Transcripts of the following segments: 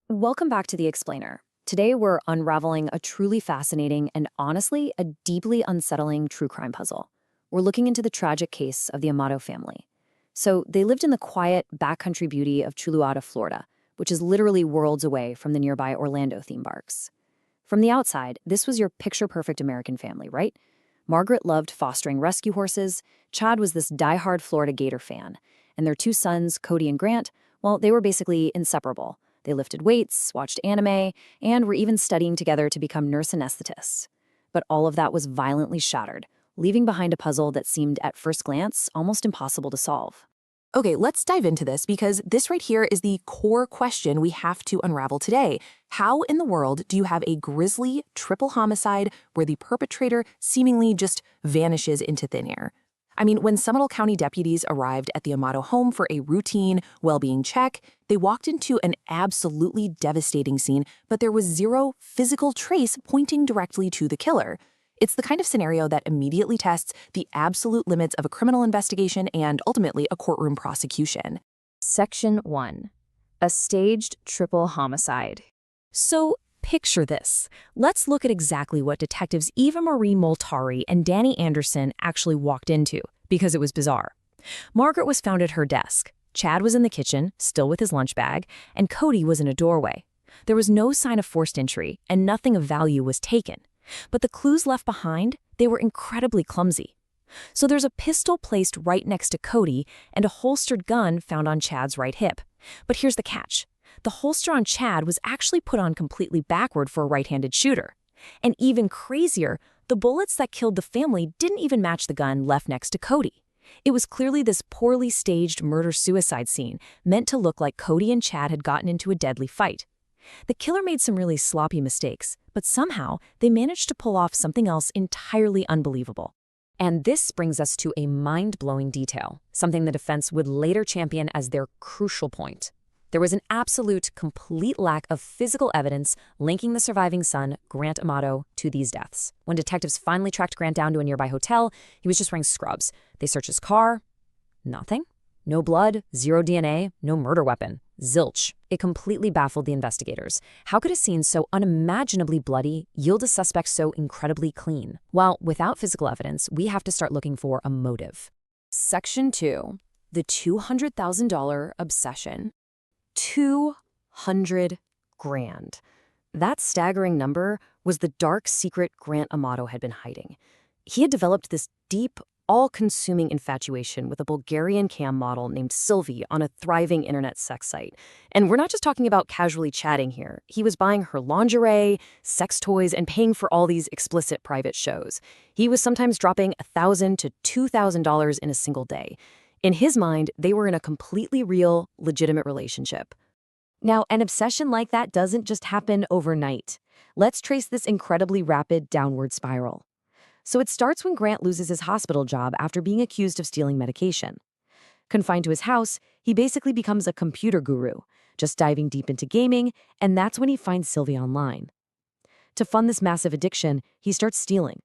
Welcome back to The Explainer. Today we're unraveling a truly fascinating and honestly a deeply unsettling true crime puzzle. We're looking into the tragic case of the Amato family. So they lived in the quiet, backcountry beauty of Chuluota, Florida, which is literally worlds away from the nearby Orlando theme parks. From the outside, this was your picture-perfect American family, right? Margaret loved fostering rescue horses, Chad was this diehard Florida Gator fan, and their two sons, Cody and Grant, well, they were basically inseparable. They lifted weights, watched anime, and were even studying together to become nurse anesthetists. But all of that was violently shattered, leaving behind a puzzle that seemed at first glance almost impossible to solve. Okay, let's dive into this because this right here is the core question we have to unravel today. How in the world do you have a grisly triple homicide where the perpetrator seemingly just vanishes into thin air? I mean, when Seminole County deputies arrived at the Amato home for a routine well-being check, they walked into an absolutely devastating scene, but there was zero physical trace pointing directly to the killer. It's the kind of scenario that immediately tests the absolute limits of a criminal investigation and ultimately a courtroom prosecution. Section 1. A staged triple homicide. So, picture this. Let's look at exactly what detectives Eva Marie Moltari and Danny Anderson actually walked into, because it was bizarre. Margaret was found at her desk. Chad was in the kitchen, still with his lunch bag, and Cody was in a doorway. There was no sign of forced entry, and nothing of value was taken. But the clues left behind, they were incredibly clumsy. So there's a pistol placed right next to Cody and a holstered gun found on Chad's right hip. But here's the catch. The holster on Chad was actually put on completely backward for a right-handed shooter. And even crazier, the bullets that killed the family didn't even match the gun left next to Cody. It was clearly this poorly staged murder-suicide scene meant to look like Cody and Chad had gotten into a deadly fight. The killer made some really sloppy mistakes, but somehow they managed to pull off something else entirely unbelievable. And this brings us to a mind-blowing detail, something the defense would later champion as their crucial point. There was an absolute, complete lack of physical evidence linking the surviving son, Grant Amato, to these deaths. When detectives finally tracked Grant down to a nearby hotel, he was just wearing scrubs. They searched his car. Nothing. No blood, zero DNA, no murder weapon. Zilch. It completely baffled the investigators. How could a scene so unimaginably bloody yield a suspect so incredibly clean? Well, without physical evidence, we have to start looking for a motive. Section 2. The $200,000 obsession. 200 grand. That staggering number was the dark secret Grant Amato had been hiding. He had developed this deep, all-consuming infatuation with a Bulgarian cam model named Sylvie on a thriving internet sex site. And we're not just talking about casually chatting here. He was buying her lingerie, sex toys, and paying for all these explicit private shows. He was sometimes dropping $1,000 to $2,000 in a single day. In his mind, they were in a completely real, legitimate relationship. Now, an obsession like that doesn't just happen overnight. Let's trace this incredibly rapid downward spiral. So it starts when Grant loses his hospital job after being accused of stealing medication. Confined to his house, he basically becomes a computer guru, just diving deep into gaming, and that's when he finds Sylvie online. To fund this massive addiction, he starts stealing.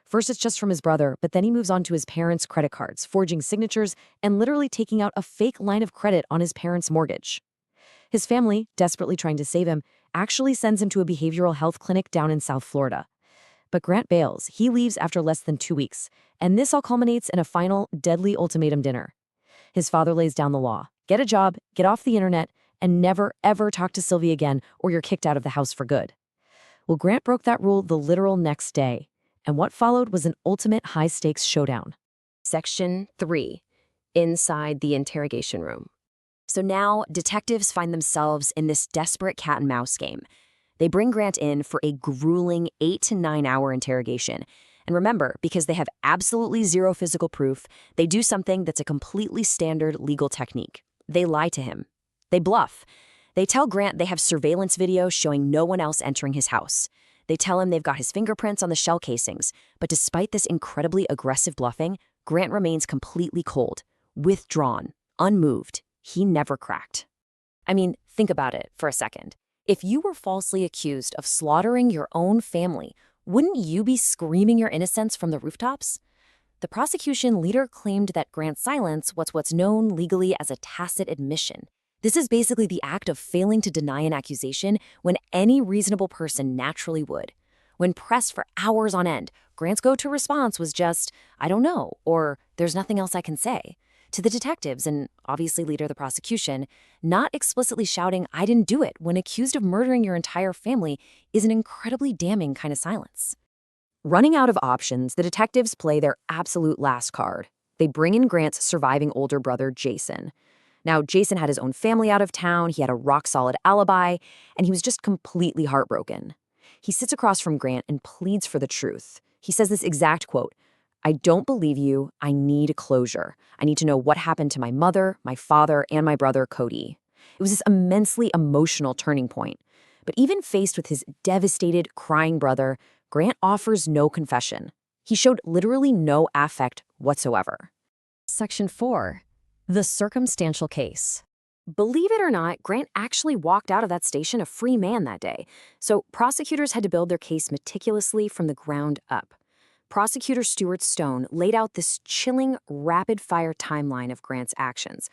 First it's just from his brother, but then he moves on to his parents' credit cards, forging signatures and literally taking out a fake line of credit on his parents' mortgage. His family, desperately trying to save him, actually sends him to a behavioral health clinic down in South Florida. But Grant bails. He leaves after less than 2 weeks, and this all culminates in a final, deadly ultimatum dinner. His father lays down the law. Get a job, get off the internet, and never, ever talk to Sylvie again, or you're kicked out of the house for good. Well, Grant broke that rule the literal next day, and what followed was an ultimate high-stakes showdown. Section 3. Inside the interrogation room. So now, detectives find themselves in this desperate cat-and-mouse game. They bring Grant in for a grueling 8 to 9 hour interrogation. And remember, because they have absolutely zero physical proof, they do something that's a completely standard legal technique. They lie to him. They bluff. They tell Grant they have surveillance video showing no one else entering his house. They tell him they've got his fingerprints on the shell casings. But despite this incredibly aggressive bluffing, Grant remains completely cold, withdrawn, unmoved. He never cracked. I mean, think about it for a second. If you were falsely accused of slaughtering your own family, wouldn't you be screaming your innocence from the rooftops? The prosecution later claimed that Grant's silence was what's known legally as a tacit admission. This is basically the act of failing to deny an accusation when any reasonable person naturally would. When pressed for hours on end, Grant's go-to response was just, "I don't know," or "There's nothing else I can say." To the detectives, and obviously leader of the prosecution, not explicitly shouting, "I didn't do it," when accused of murdering your entire family is an incredibly damning kind of silence. Running out of options, the detectives play their absolute last card. They bring in Grant's surviving older brother, Jason. Now, Jason had his own family out of town, he had a rock-solid alibi, and he was just completely heartbroken. He sits across from Grant and pleads for the truth. He says this exact quote, "I don't believe you. I need closure. I need to know what happened to my mother, my father, and my brother, Cody." It was this immensely emotional turning point. But even faced with his devastated, crying brother, Grant offers no confession. He showed literally no affect whatsoever. Section 4. The circumstantial case. Believe it or not, Grant actually walked out of that station a free man that day, so prosecutors had to build their case meticulously from the ground up. Prosecutor Stuart Stone laid out this chilling, rapid-fire timeline of Grant's actions.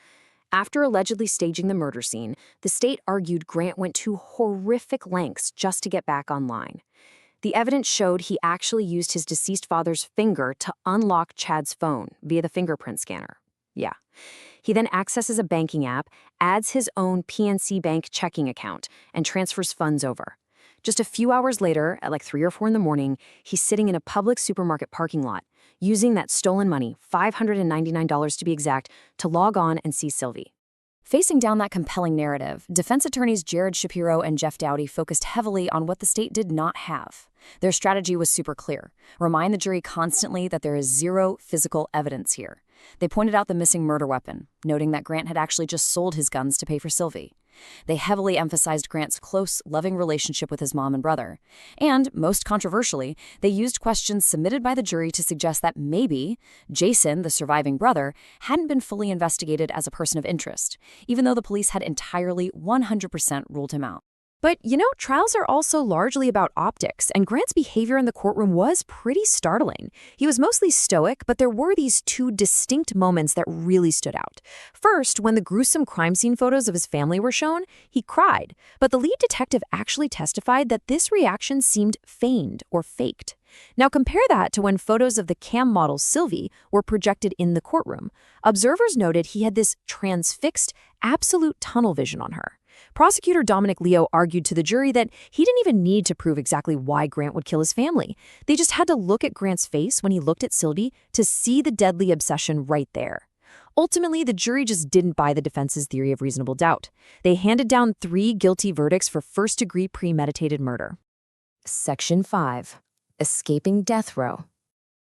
After allegedly staging the murder scene, the state argued Grant went to horrific lengths just to get back online. The evidence showed he actually used his deceased father's finger to unlock Chad's phone via the fingerprint scanner. Yeah. He then accesses a banking app, adds his own PNC Bank checking account, and transfers funds over. Just a few hours later, at like 3 or 4 in the morning, he's sitting in a public supermarket parking lot, using that stolen money, $599 to be exact, to log on and see Sylvie. Facing down that compelling narrative, defense attorneys Jared Shapiro and Jeff Dowdy focused heavily on what the state did not have. Their strategy was super clear. Remind the jury constantly that there is zero physical evidence here. They pointed out the missing murder weapon, noting that Grant had actually just sold his guns to pay for Sylvie. They heavily emphasized Grant's close, loving relationship with his mom and brother. And, most controversially, they used questions submitted by the jury to suggest that maybe Jason, the surviving brother, hadn't been fully investigated as a person of interest, even though the police had entirely 100% ruled him out. But, trials are also largely about optics, and Grant's behavior in the courtroom was pretty startling. He was mostly stoic, but there were these two distinct moments that really stood out. First, when the gruesome crime scene photos of his family were shown, he cried, but the lead detective actually testified that this reaction seemed feigned or faked. Now compare that to when photos of the cam model Sylvie were projected in the courtroom. Observers noted he had this transfixed, absolute tunnel vision on her. Prosecutor Dominic Leo argued to the jury that he didn't even need to prove exactly why Grant would kill his family. They just had to look at Grant's face when he looked at Sylvie to see the deadly obsession right there. Ultimately, the jury just didn't buy the defense's theory of reasonable doubt. They handed down 3 guilty verdicts for first-degree premeditated murder. Section 5. Escaping death row.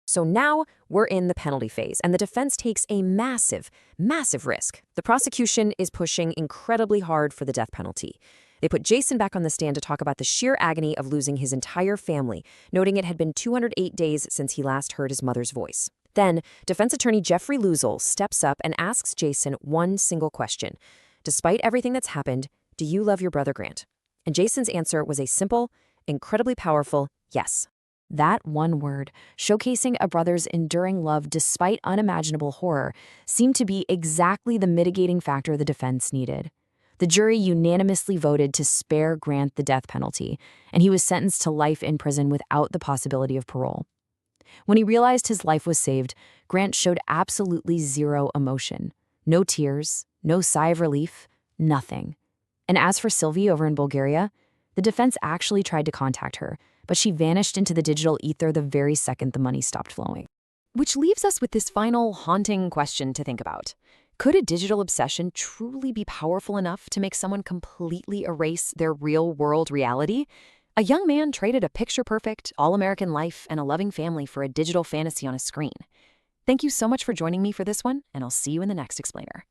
So now we're in the penalty phase, and the defense takes a massive, massive risk. The prosecution is pushing incredibly hard for the death penalty. They put Jason back on the stand to talk about the sheer agony of losing his entire family, noting it had been 208 days since he last heard his mother's voice. Then, defense attorney Jeffrey Luzel steps up and asks Jason one single question. Despite everything that's happened, do you love your brother Grant? And Jason's answer was a simple, incredibly powerful yes. That one word, showcasing a brother's enduring love despite unimaginable horror, seemed to be exactly the mitigating factor the defense needed. The jury unanimously voted to spare Grant the death penalty, and he was sentenced to life in prison without the possibility of parole. When he realized his life was saved, Grant showed absolutely zero emotion. No tears, no sigh of relief, nothing. And as for Sylvie over in Bulgaria, the defense actually tried to contact her, but she vanished into the digital ether the very second the money stopped flowing. Which leaves us with this final haunting question to think about. Could a digital obsession truly be powerful enough to make someone completely erase their real-world reality? A young man traded a picture-perfect, all-American life and a loving family for a digital fantasy on a screen. Thank you so much for joining me for this one, and I'll see you in the next explainer.